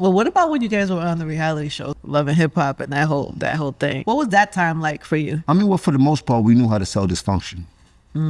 Well, what about when you guys were on the reality show, Love and Hip Hop, and that whole thing? What was that time like for you? I mean, well, for the most part, we knew how to sell dysfunction. You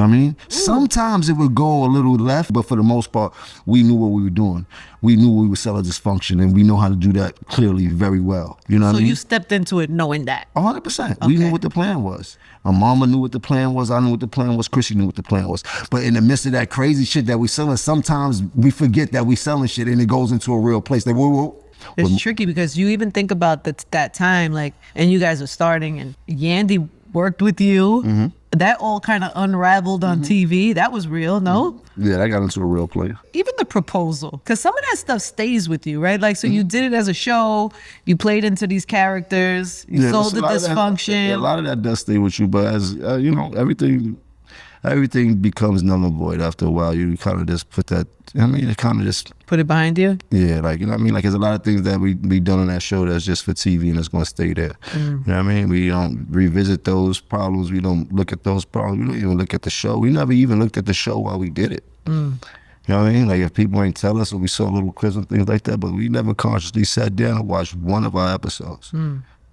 know what I mean? Ooh. Sometimes it would go a little left, but for the most part, we knew what we were doing. We knew we were selling dysfunction, and we know how to do that clearly very well. You know what I mean? So you stepped into it knowing that? 100%. Okay. We knew what the plan was. My mama knew what the plan was. I knew what the plan was. Chrissy knew what the plan was. But in the midst of that crazy shit that we selling, sometimes we forget that we selling shit, and it goes into a real place. Like, whoa. It's tricky because you even think about that time, like, and you guys are starting, and Yandy worked with you. That all kind of unraveled on TV. That was real, no? Yeah, that got into a real place. Even the proposal, because some of that stuff stays with you, right? Like, so you did it as a show, you played into these characters, you sold the dysfunction. A lot of that does stay with you, but as you know, everything becomes null and void after a while. You kind of just put that, it kind of just... Put it behind you? Yeah, like, you know what I mean? Like, there's a lot of things that we done on that show that's just for TV and it's going to stay there. You know what I mean? We don't revisit those problems. We don't look at those problems. We don't even look at the show. We never even looked at the show while we did it. You know what I mean? Like, if people ain't tell us or we saw little clips and things like that, but we never consciously sat down and watched one of our episodes.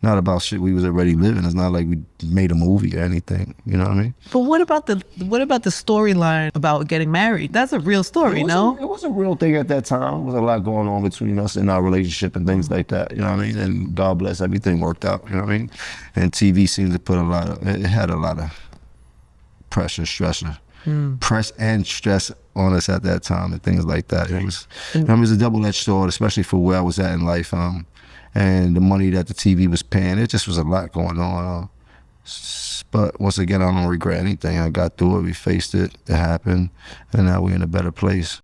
Not about shit we was already living. It's not like we made a movie or anything. You know what I mean? But what about the storyline about getting married? That's a real story, no? It was a real thing at that time. There was a lot going on between us and our relationship and things like that. You know what I mean? And God bless, everything worked out. You know what I mean? And TV seemed to put it had a lot of pressure, press and stress on us at that time and things like that. It was a double-edged sword, especially for where I was at in life. And the money that the TV was paying, it just was a lot going on. But once again, I don't regret anything. I got through it, we faced it, it happened, and now we're in a better place.